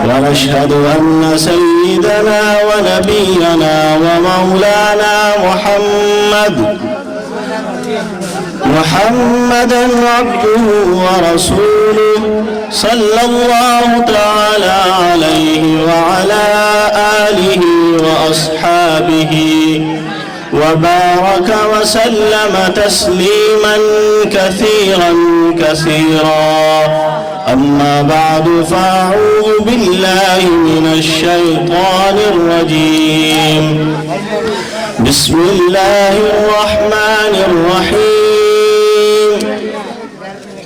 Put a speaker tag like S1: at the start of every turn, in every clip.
S1: ونشهد أن سيدنا ونبينا ومولانا محمدًا عبده ورسوله صلى الله تعالى عليه وعلى آله وأصحابه وبارك وسلم تسليما كثيرا كثيرا. أما بعد فأعوذ بالله من الشيطان الرجيم. بسم الله الرحمن الرحيم.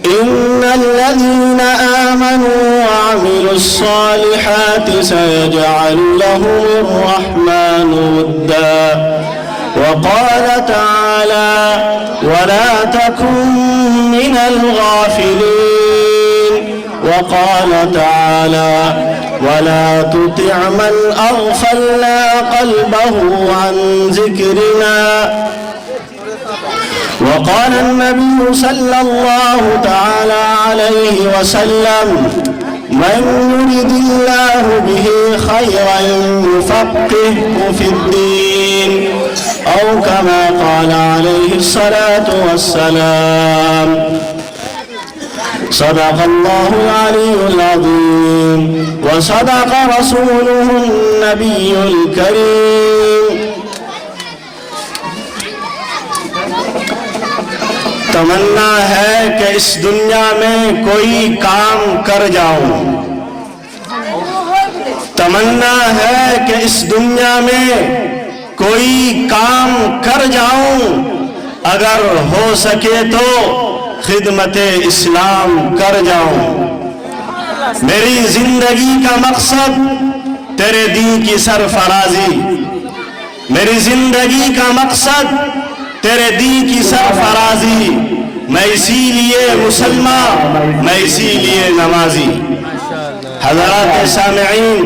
S1: إن الذين آمنوا وعملوا الصالحات سيجعل لهم الرحمن ودا. وقال تعالى: ولا تكن من الغافلين. وقال تعالى: ولا تطع من أغفلنا قلبه عن ذكرنا. وقال النبي صلى الله تعالى عليه وسلم: من يرد الله به خيرا يفقهه في الدين، أو كما قال عليه الصلاة والسلام. صدق الله العلي العظيم وصدق رسوله النبي الكريم. تمنا ہے کہ اس دنیا میں کوئی کام کر جاؤں. تمنا ہے کہ اس دنیا میں کوئی کام کر جاؤں، اگر ہو سکے تو خدمت اسلام کر جاؤں. میری زندگی کا مقصد تیرے دین کی سرفرازی. میری زندگی کا مقصد تیرے دین کی سرفرازی. میں اسی لیے مسلمان، میں اسی لیے نمازی. حضرات سامعین،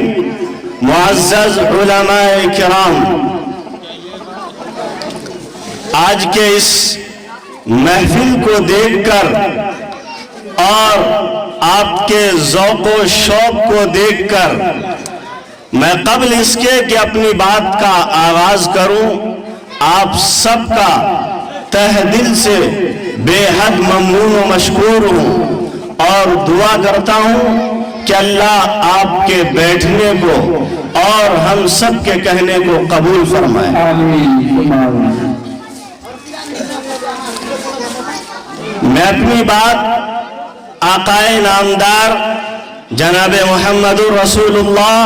S1: معزز علماء کرام، آج کے اس محفل کو دیکھ کر اور آپ کے ذوق و شوق کو دیکھ کر میں قبل اس کے کہ اپنی بات کا آغاز کروں، آپ سب کا تہ دل سے بے حد ممنون و مشکور ہوں اور دعا کرتا ہوں کہ اللہ آپ کے بیٹھنے کو اور ہم سب کے کہنے کو قبول فرمائے. میں اپنی بات آقائے نامدار جناب محمد رسول اللہ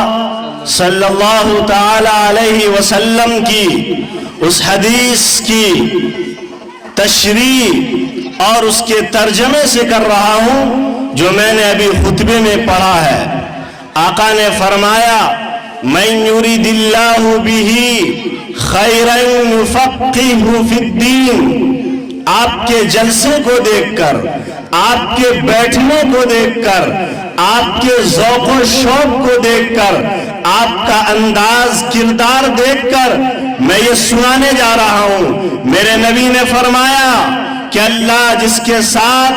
S1: صلی اللہ تعالی علیہ وسلم کی اس حدیث کی تشریح اور اس کے ترجمے سے کر رہا ہوں جو میں نے ابھی خطبے میں پڑھا ہے. آقا نے فرمایا: من یرید اللہ بہ خیرا یفقہہ فی الدین. آپ کے جلسے کو دیکھ کر، آپ کے بیٹھنے کو دیکھ کر، آپ کے ذوق و شوق کو دیکھ کر، آپ کا انداز کردار دیکھ کر میں یہ سنانے جا رہا ہوں. میرے نبی نے فرمایا کہ اللہ جس کے ساتھ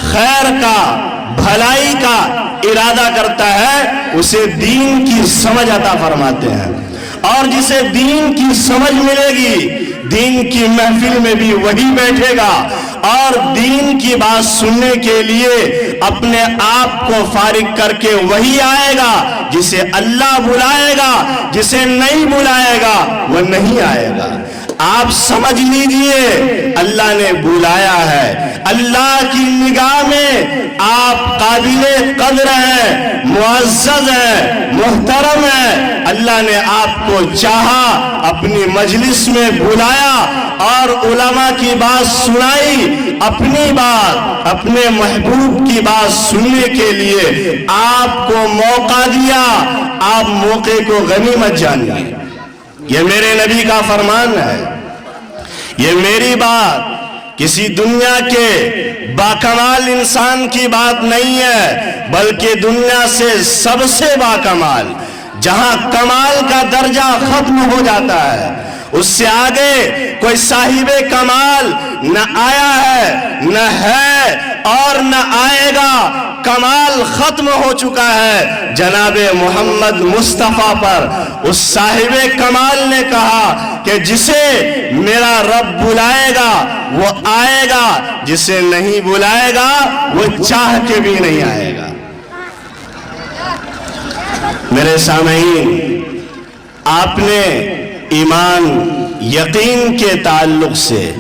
S1: خیر کا، بھلائی کا ارادہ کرتا ہے اسے دین کی سمجھ عطا فرماتے ہیں، اور جسے دین کی سمجھ ملے گی دین کی محفل میں بھی وہی بیٹھے گا اور دین کی بات سننے کے لیے اپنے آپ کو فارغ کر کے وہی آئے گا. جسے اللہ بلائے گا، جسے نہیں بلائے گا وہ نہیں آئے گا. آپ سمجھ لیجئے اللہ نے بلایا ہے. اللہ کی نگاہ میں آپ قابل قدر ہیں، معزز ہیں، محترم ہیں. اللہ نے آپ کو چاہا، اپنی مجلس میں بلایا اور علماء کی بات سنائی. اپنی بات، اپنے محبوب کی بات سننے کے لیے آپ کو موقع دیا. آپ موقع کو غنیمت جانیے. یہ میرے نبی کا فرمان ہے. یہ میری بات کسی دنیا کے باکمال انسان کی بات نہیں ہے، بلکہ دنیا سے سب سے باکمال، جہاں کمال کا درجہ ختم ہو جاتا ہے اس سے آگے کوئی صاحب کمال نہ آیا ہے، نہ ہے اور نہ آئے گا۔ کمال ختم ہو چکا ہے جناب محمد مصطفیٰ پر۔ اس صاحب کمال نے کہا کہ جسے میرا رب بلائے گا وہ آئے گا، جسے نہیں بلائے گا وہ چاہ کے بھی نہیں آئے گا۔ میرے سامعین، آپ نے ایمان یقین کے تعلق سے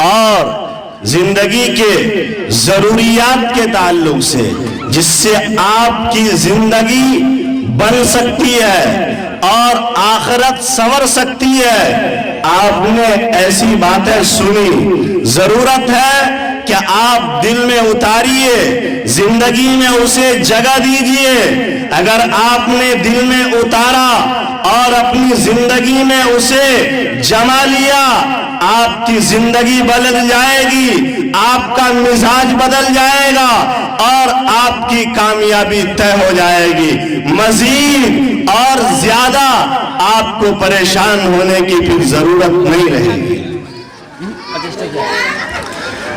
S1: اور زندگی کے ضروریات کے تعلق سے جس سے آپ کی زندگی بن سکتی ہے اور آخرت سنور سکتی ہے، آپ نے ایسی باتیں سنی۔ ضرورت ہے کہ آپ دل میں اتاریے، زندگی میں اسے جگہ دیجئے۔ اگر آپ نے دل میں اتارا اور اپنی زندگی میں اسے جما لیا، آپ کی زندگی بدل جائے گی، آپ کا مزاج بدل جائے گا اور آپ کی کامیابی طے ہو جائے گی۔ مزید اور زیادہ آپ کو پریشان ہونے کی پھر ضرورت نہیں رہے گی۔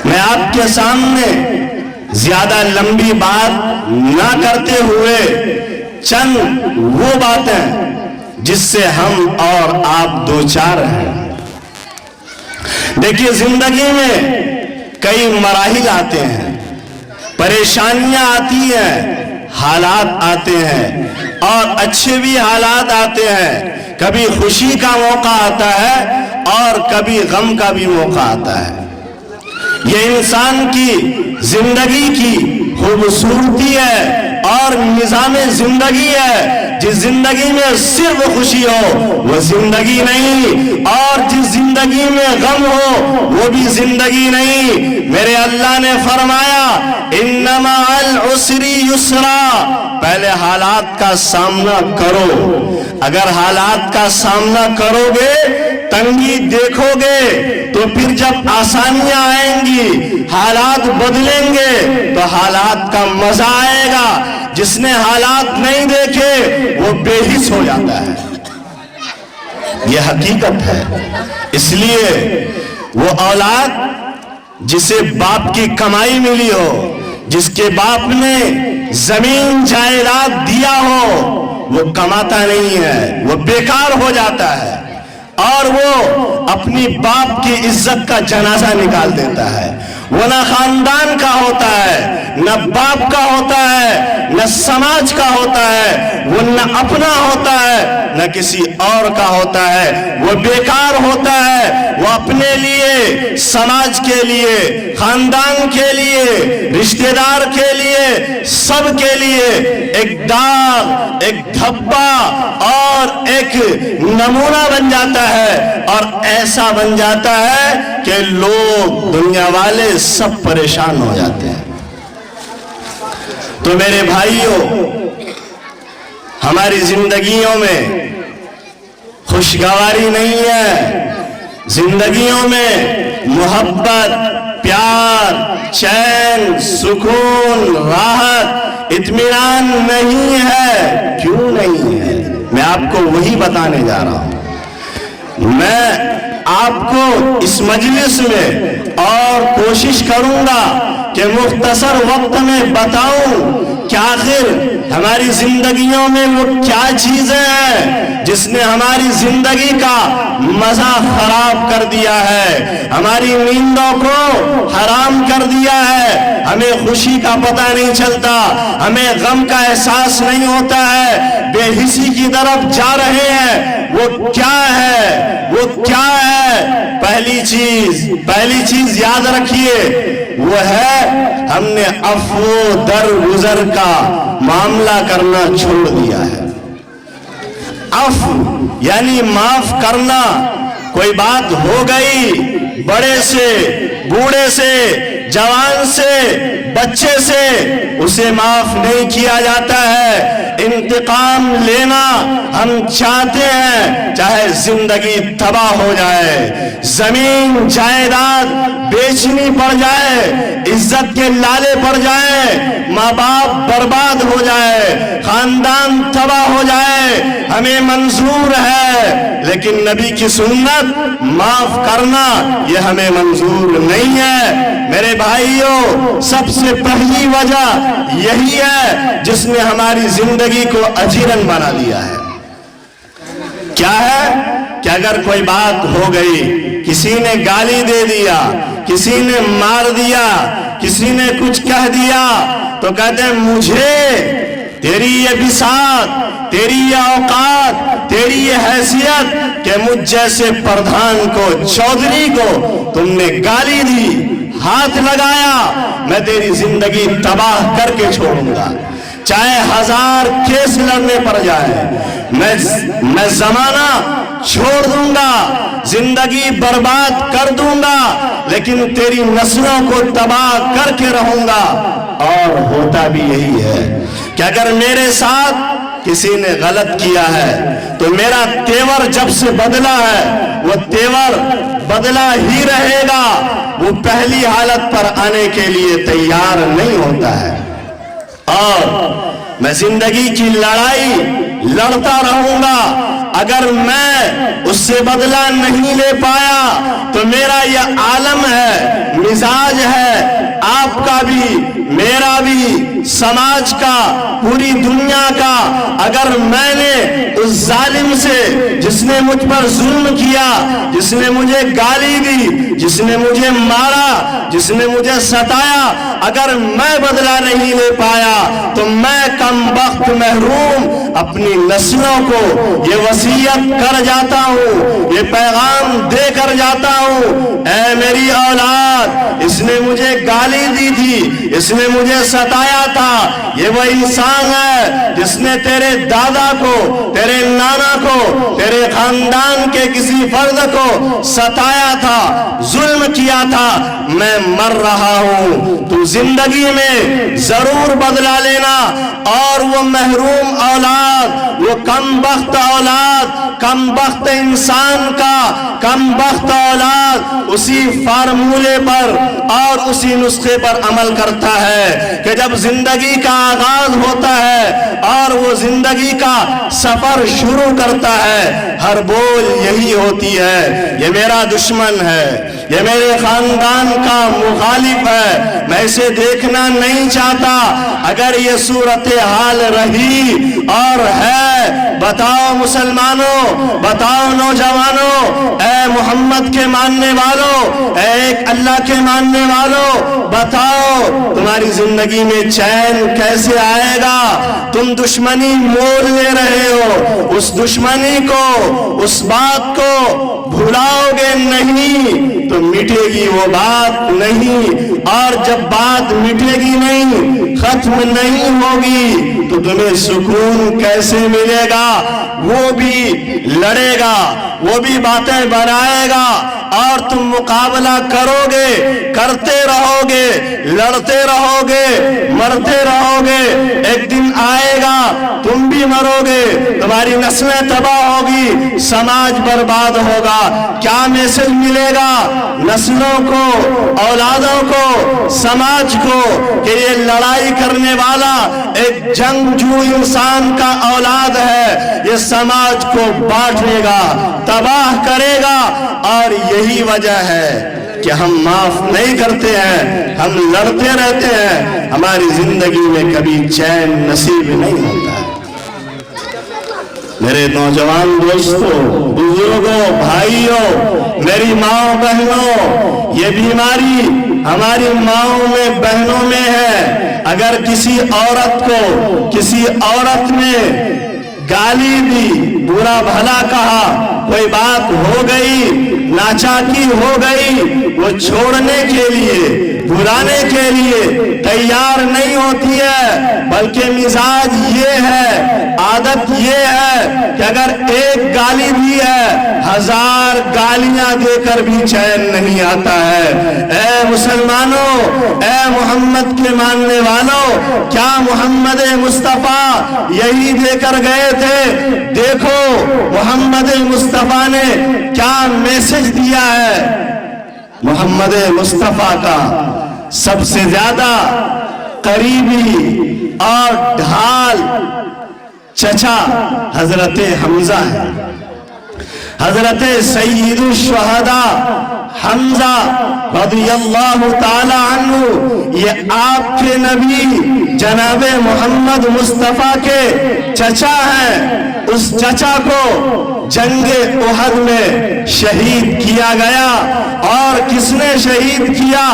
S1: میں آپ کے سامنے زیادہ لمبی بات نہ کرتے ہوئے چند وہ باتیں جس سے ہم اور آپ دوچار ہیں۔ دیکھیے، زندگی میں کئی مراحل آتے ہیں، پریشانیاں آتی ہیں، حالات آتے ہیں اور اچھے بھی حالات آتے ہیں۔ کبھی خوشی کا موقع آتا ہے اور کبھی غم کا بھی موقع آتا ہے۔ یہ انسان کی زندگی کی خوبصورتی ہے اور نظام زندگی ہے۔ جس زندگی میں صرف خوشی ہو وہ زندگی نہیں، اور جس زندگی میں غم ہو وہ بھی زندگی نہیں۔ میرے اللہ نے فرمایا انما العسر یسرا، پہلے حالات کا سامنا کرو۔ اگر حالات کا سامنا کرو گے، تنگی دیکھو گے، تو پھر جب آسانیاں آئیں گی، حالات بدلیں گے تو حالات کا مزہ آئے گا۔ جس نے حالات نہیں دیکھے وہ بے حس ہو جاتا ہے، یہ حقیقت ہے۔ اس لیے وہ اولاد جسے باپ کی کمائی ملی ہو، جس کے باپ نے زمین جائیداد دیا ہو، وہ کماتا نہیں ہے، وہ بیکار ہو جاتا ہے اور وہ اپنی باپ کی عزت کا جنازہ نکال دیتا ہے۔ وہ نہ خاندان کا ہوتا ہے، نہ باپ کا ہوتا ہے، نہ سماج کا ہوتا ہے، وہ نہ اپنا ہوتا ہے نہ کسی اور کا ہوتا ہے۔ وہ بیکار ہوتا ہے، وہ اپنے لیے، سماج کے لیے، خاندان کے لیے، رشتہ دار کے لیے، سب کے لیے ایک داغ، ایک دھبا اور ایک نمونہ بن جاتا ہے، اور ایسا بن جاتا ہے کہ لوگ، دنیا والے سب پریشان ہو جاتے ہیں۔ تو میرے بھائیوں، ہماری زندگیوں میں خوشگواری نہیں ہے، زندگیوں میں محبت، پیار، چین، سکون، راحت، اطمینان نہیں ہے۔ کیوں نہیں ہے؟ میں آپ کو وہی بتانے جا رہا ہوں۔ میں آپ کو اس مجلس میں اور کوشش کروں گا کہ مختصر وقت میں بتاؤں کہ آخر ہماری زندگیوں میں وہ کیا چیزیں ہیں جس نے ہماری زندگی کا مزہ خراب کر دیا ہے، ہماری نیندوں کو حرام کر دیا ہے، ہمیں خوشی کا پتہ نہیں چلتا، ہمیں غم کا احساس نہیں ہوتا ہے، بے حسی کی طرف جا رہے ہیں۔ وہ کیا ہے؟ وہ کیا ہے؟ پہلی چیز یاد رکھیے، وہ ہے ہم نے عفو درگزر کا معاملہ کرنا چھوڑ دیا ہے۔ عفو یعنی معاف کرنا۔ کوئی بات ہو گئی، بڑے سے، بوڑھے سے، جوان سے، بچے سے، اسے معاف نہیں کیا جاتا ہے۔ انتقام لینا ہم چاہتے ہیں، چاہے زندگی تباہ ہو جائے، زمین جائیداد بیچنی پڑ جائے، عزت کے لالے پڑ جائے، ماں باپ برباد ہو جائے، خاندان تباہ ہو جائے، ہمیں منظور ہے، لیکن نبی کی سنت معاف کرنا یہ ہمیں منظور نہیں ہے۔ میرے بھائیوں، سب سے پہلی وجہ یہی ہے جس نے ہماری زندگی کو اجیرن بنا دیا ہے۔ کیا ہے کہ اگر کوئی بات ہو گئی، کسی نے گالی دے دیا، کسی نے مار دیا، کسی نے کچھ کہہ دیا، تو کہتے ہیں مجھے تیری یہ بساط، تیری یہ اوقات، تیری یہ حیثیت کہ مجھ جیسے پردھان کو، چودھری کو تم نے گالی دی، ہاتھ لگایا، میں تیری زندگی تباہ کر کے چھوڑوں گا، چاہے 1000 کیس لڑنے پڑ جائے، میں زمانہ چھوڑ دوں گا، زندگی برباد کر دوں گا، لیکن تیری نسلوں کو تباہ کر کے رہوں گا۔ اور ہوتا بھی یہی ہے کہ اگر میرے ساتھ کسی نے غلط کیا ہے تو میرا تیور جب سے بدلا ہے وہ تیور بدلا ہی رہے گا، وہ پہلی حالت پر آنے کے لیے تیار نہیں ہوتا ہے۔ اور میں زندگی کی لڑائی لڑتا رہوں گا، اگر میں اس سے بدلہ نہیں لے پایا تو میرا یہ عالم ہے، مزاج ہے، آپ کا بھی، میرا بھی، سماج کا، پوری دنیا کا، اگر میں نے اس ظالم سے جس نے مجھ پر ظلم کیا، جس نے مجھے گالی دی، جس نے مجھے مارا، جس نے مجھے ستایا، اگر میں بدلہ نہیں لے پایا تو میں کم بخت محروم اپنی نسلوں کو یہ وصیت کر جاتا ہوں، یہ پیغام دے کر جاتا ہوں، اے میری اولاد، اس نے مجھے گالی دی تھی، اس نے مجھے ستایا تھا، یہ وہ انسان ہے جس نے تیرے دادا کو، تیرے نانا کو، تیرے خاندان کے کسی فرد کو ستایا تھا، ظلم کیا تھا، میں مر رہا ہوں، تو زندگی میں ضرور بدلہ لینا۔ اور وہ محروم اولاد، وہ کم بخت اولاد، کم بخت انسان کا کم بخت اولاد اسی فارمولے پر اور اسی نسخے پر عمل کرتا ہے کہ جب زندگی کا آغاز ہوتا ہے اور وہ زندگی کا سفر شروع کرتا ہے، ہر بول یہی ہوتی ہے، یہ میرا دشمن ہے، یہ میرے خاندان کا مخالف ہے، میں اسے دیکھنا نہیں چاہتا۔ اگر یہ صورتحال رہی اور ہے، بتاؤ مسلمانوں، بتاؤ نوجوانوں، اے محمد کے ماننے والوں، اے ایک اللہ کے ماننے والوں، بتاؤ تمہاری زندگی میں چین کیسے آئے گا؟ تم دشمنی مول لے رہے ہو، اس دشمنی کو، اس بات کو بھلاؤ گے نہیں تو مٹے گی وہ بات نہیں، اور جب بات مٹے گی نہیں، ختم نہیں ہوگی تو تمہیں سکون کیسے ملے گا؟ وہ بھی لڑے گا، وہ بھی باتیں بنائے گا، اور تم مقابلہ کرو گے، کرتے رہو گے، لڑتے رہو گے، مرتے رہو گے، ایک دن آئے گا تم بھی مرو گے، تمہاری نسلیں تباہ ہوگی، سماج برباد ہوگا۔ کیا میسج ملے گا نسلوں کو، اولادوں کو، سماج کو کہ یہ لڑائی کرنے والا ایک جنگجو انسان کا اولاد ہے، یہ سماج کو بانٹے گا، تباہ کرے گا۔ اور یہی وجہ ہے کہ ہم معاف نہیں کرتے ہیں، ہم لڑتے رہتے ہیں، ہماری زندگی میں کبھی چین نصیب نہیں ہوتا ہے۔ میرے نوجوان دوستوں، بزرگوں، بھائیوں، میری ماں بہنوں، یہ بیماری ہماری ماؤں میں، بہنوں میں ہے۔ اگر کسی عورت کو کسی عورت نے گالی دی، برا بھلا کہا، کوئی بات ہو گئی، ناچاکی ہو گئی، وہ چھوڑنے کے لیے، بھلانے کے لیے تیار نہیں ہوتی ہے، بلکہ مزاج یہ ہے، عادت یہ ہے کہ اگر ایک گالی بھی ہے، 1000 گالیاں دے کر بھی چین نہیں آتا ہے۔ اے مسلمانوں، اے محمد کے ماننے والوں، کیا محمد مصطفیٰ یہی دے کر گئے تھے؟ دیکھو محمد مصطفیٰ نے کیا میسج دیا ہے۔ محمد مصطفیٰ کا سب سے زیادہ قریبی اور ڈھال چچا حضرت حمزہ ہے۔ حضرت سید الشہداء حمزہ رضی اللہ تعالی عنہ یہ آپ کے نبی جناب محمد مصطفیٰ کے چچا ہیں۔ اس چچا کو جنگ احد میں شہید کیا گیا، اور کس نے شہید کیا؟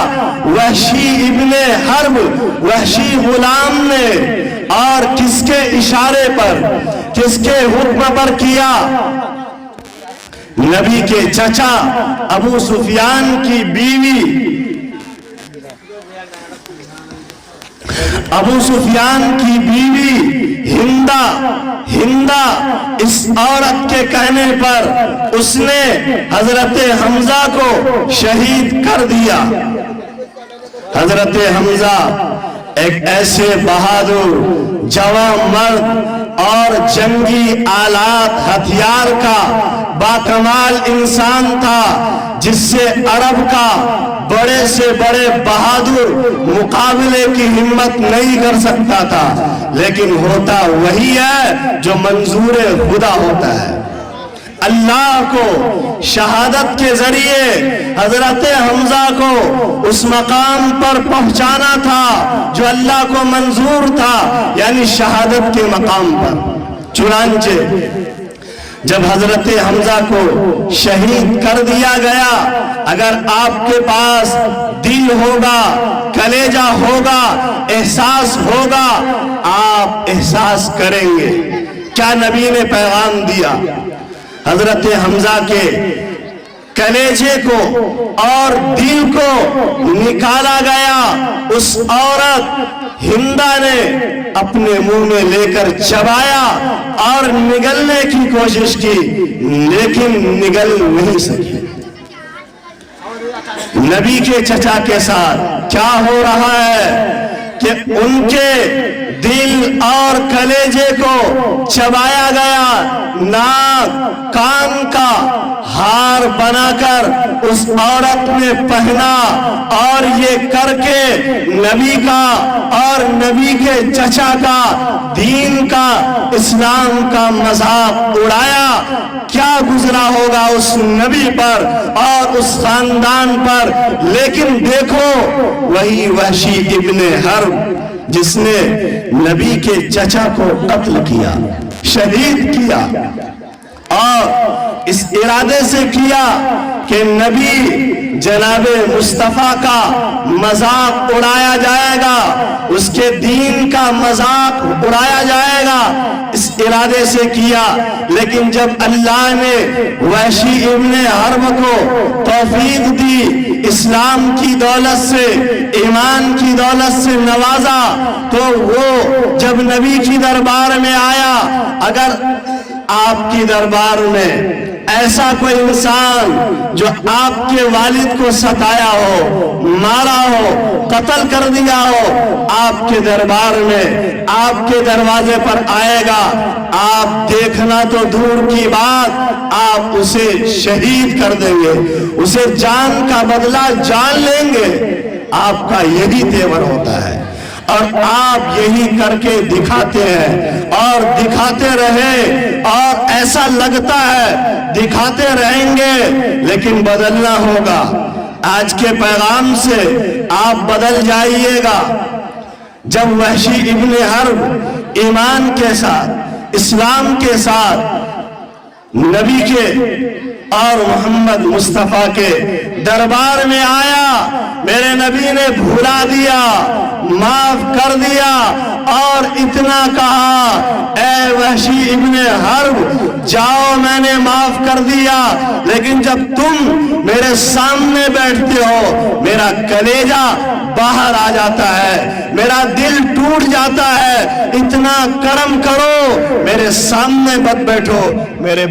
S1: وحشی ابن حرب، وحشی غلام نے۔ اور کس کے اشارے پر، کس کے حکم پر کیا؟ نبی کے چچا ابو سفیان کی بیوی، ابو سفیان کی بیوی ہندہ اس عورت کے کہنے پر اس نے حضرت حمزہ کو شہید کر دیا۔ حضرت حمزہ ایک ایسے بہادر جوان مرد اور جنگی آلات ہتھیار کا باکمال انسان تھا، جس سے عرب کا بڑے سے بڑے بہادر مقابلے کی ہمت نہیں کر سکتا تھا، لیکن ہوتا وہی ہے جو منظور خدا ہوتا ہے۔ اللہ کو شہادت کے ذریعے حضرت حمزہ کو اس مقام پر پہنچانا تھا جو اللہ کو منظور تھا، یعنی شہادت کے مقام پر۔ چنانچہ جب حضرت حمزہ کو شہید کر دیا گیا، اگر آپ کے پاس دل ہوگا، کلیجہ ہوگا، احساس ہوگا، آپ احساس کریں گے کیا نبی نے پیغام دیا۔ حضرت حمزہ کے کلیجے کو اور دل کو نکالا گیا، اس عورت ہندہ نے اپنے منہ میں لے کر چبایا اور نگلنے کی کوشش کی، لیکن نگل نہیں سکی۔ نبی کے چچا کے ساتھ کیا ہو رہا ہے کہ ان کے دل اور کلیجے کو چبایا گیا، ناک کان کا ہار بنا کر اس عورت نے پہنا، اور یہ کر کے نبی کا اور نبی کے چچا کا، دین کا، اسلام کا مذاق اڑایا۔ کیا گزرا ہوگا اس نبی پر اور اس خاندان پر؟ لیکن دیکھو وہی وحشی ابن حرب جس نے نبی کے چچا کو قتل کیا، شہید کیا، اور اس ارادے سے کیا کہ نبی جناب مصطفیٰ کا مذاق اڑایا جائے گا، اس کے دین کا مذاق اڑایا جائے گا، اس ارادے سے کیا۔ لیکن جب اللہ نے وحشی ابن حرب کو توفیق دی، اسلام کی دولت سے، ایمان کی دولت سے نوازا، تو وہ جب نبی کی دربار میں آیا، اگر آپ کی دربار میں ایسا کوئی انسان جو آپ کے والد کو ستایا ہو، مارا ہو، قتل کر دیا ہو، آپ کے دربار میں، آپ کے دروازے پر آئے گا، آپ دیکھنا تو دور کی بات، آپ اسے شہید کر دیں گے، اسے جان کا بدلہ جان لیں گے۔ آپ کا یہی تیور ہوتا ہے، اور آپ یہی کر کے دکھاتے ہیں، اور دکھاتے رہے، اور ایسا لگتا ہے دکھاتے رہیں گے، لیکن بدلنا ہوگا۔ آج کے پیغام سے آپ بدل جائیے گا۔ جب وحشی ابن حرب ایمان کے ساتھ، اسلام کے ساتھ، نبی کے اور محمد مصطفیٰ کے دربار میں آیا، میرے نبی نے بھلا دیا، معاف کر دیا، اور اتنا کہا، اے وحشی ابن حرب جاؤ، میں نے معاف کر دیا، لیکن جب تم میرے سامنے بیٹھتے ہو میرا کلیجہ باہر آ جاتا ہے، میرا دل ٹوٹ جاتا ہے، اتنا کرم کرو، میرے سامنے مت بیٹھو، میرے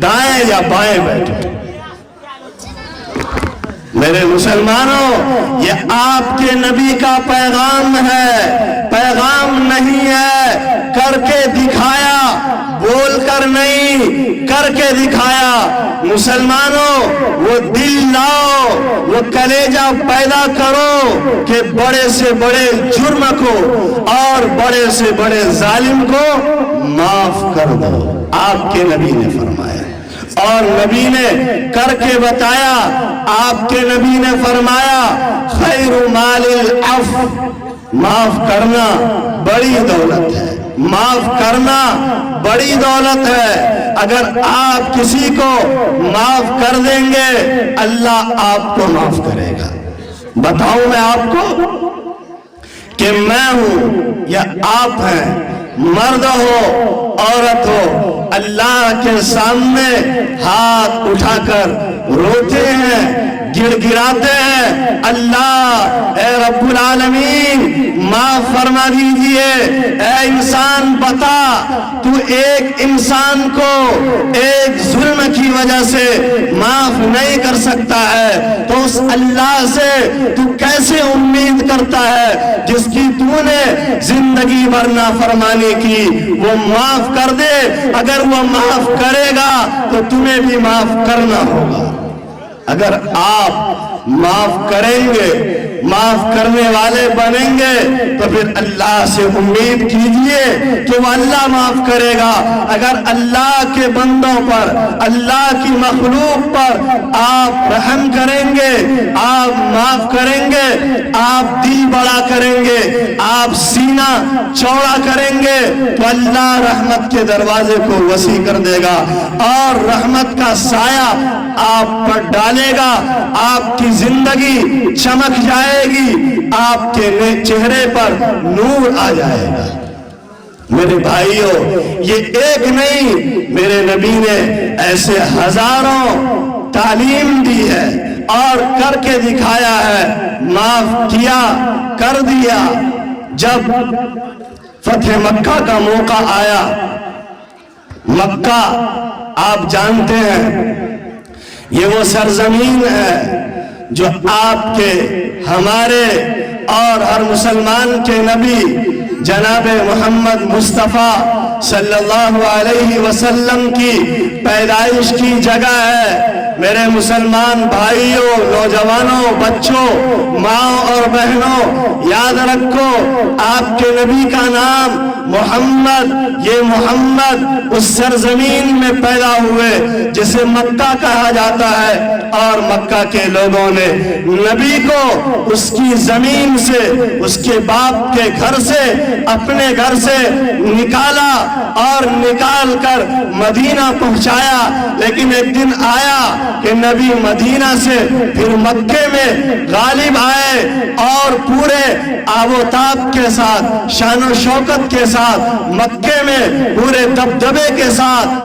S1: دائیں یا بائیں بیٹھو۔ میرے مسلمانوں، یہ آپ کے نبی کا پیغام ہے، پیغام نہیں ہے کر کے دکھایا، بول کر نہیں، کر کے دکھایا۔ مسلمانوں، وہ دل لاؤ، وہ کلیجہ پیدا کرو کہ بڑے سے بڑے جرم کو اور بڑے سے بڑے ظالم کو معاف دو، آپ کے نبی نے فرمایا، اور نبی نے کر کے بتایا۔ آپ کے نبی نے فرمایا خیر مال العفو، معاف کرنا بڑی دولت ہے، معاف کرنا بڑی دولت ہے۔ اگر آپ کسی کو معاف کر دیں گے اللہ آپ کو معاف کرے گا۔ بتاؤں میں آپ کو کہ میں ہوں یا آپ ہیں، مرد ہو عورت ہو، اللہ کے سامنے ہاتھ اٹھا کر روتے ہیں، گڑ گڑاتے ہیں، اللہ اے رب العالمین معاف فرما دیجئے۔ اے انسان بتا، تو ایک انسان کو ایک ظلم کی وجہ سے معاف نہیں کر سکتا ہے، تو اس اللہ سے تو کیسے امید کرتا ہے جس کی تو نے زندگی بھر نافرمانی کی وہ معاف کر دے؟ اگر وہ معاف کرے گا تو تمہیں بھی معاف کرنا ہوگا۔ اگر آپ معاف کریں گے، معاف کرنے والے بنیں گے، تو پھر اللہ سے امید کیجئے کہ وہ اللہ معاف کرے گا۔ اگر اللہ کے بندوں پر، اللہ کی مخلوق پر آپ رحم کریں گے، آپ معاف کریں گے، آپ دل بڑا کریں گے، آپ سینہ چوڑا کریں گے، تو اللہ رحمت کے دروازے کو وسیع کر دے گا اور رحمت کا سایہ آپ پر ڈالے گا، آپ کی زندگی چمک جائے گی، آپ کے چہرے پر نور آ جائے گا۔ میرے بھائیوں، یہ ایک نہیں، میرے نبی نے ایسے ہزاروں تعلیم دی ہے اور کر کے دکھایا ہے، معاف کیا، کر دیا۔ جب فتح مکہ کا موقع آیا، مکہ آپ جانتے ہیں یہ وہ سرزمین ہے جو آپ کے، ہمارے اور ہر مسلمان کے نبی جناب محمد مصطفیٰ صلی اللہ علیہ وسلم کی پیدائش کی جگہ ہے۔ میرے مسلمان بھائیوں، نوجوانوں، بچوں، ماں اور بہنوں، یاد رکھو آپ کے نبی کا نام محمد، یہ محمد اس سرزمین میں پیدا ہوئے جسے مکہ کہا جاتا ہے، اور مکہ کے لوگوں نے نبی کو اس کی زمین سے، اس کے باپ کے گھر سے، اپنے گھر سے نکالا اور نکال کر مدینہ پہنچایا۔ لیکن ایک دن آیا کہ نبی مدینہ سے پھر مکے میں غالب آئے اور پورے آب و تاب کے ساتھ، شان و شوکت کے ساتھ، مکے میں پورے دبدبے کے ساتھ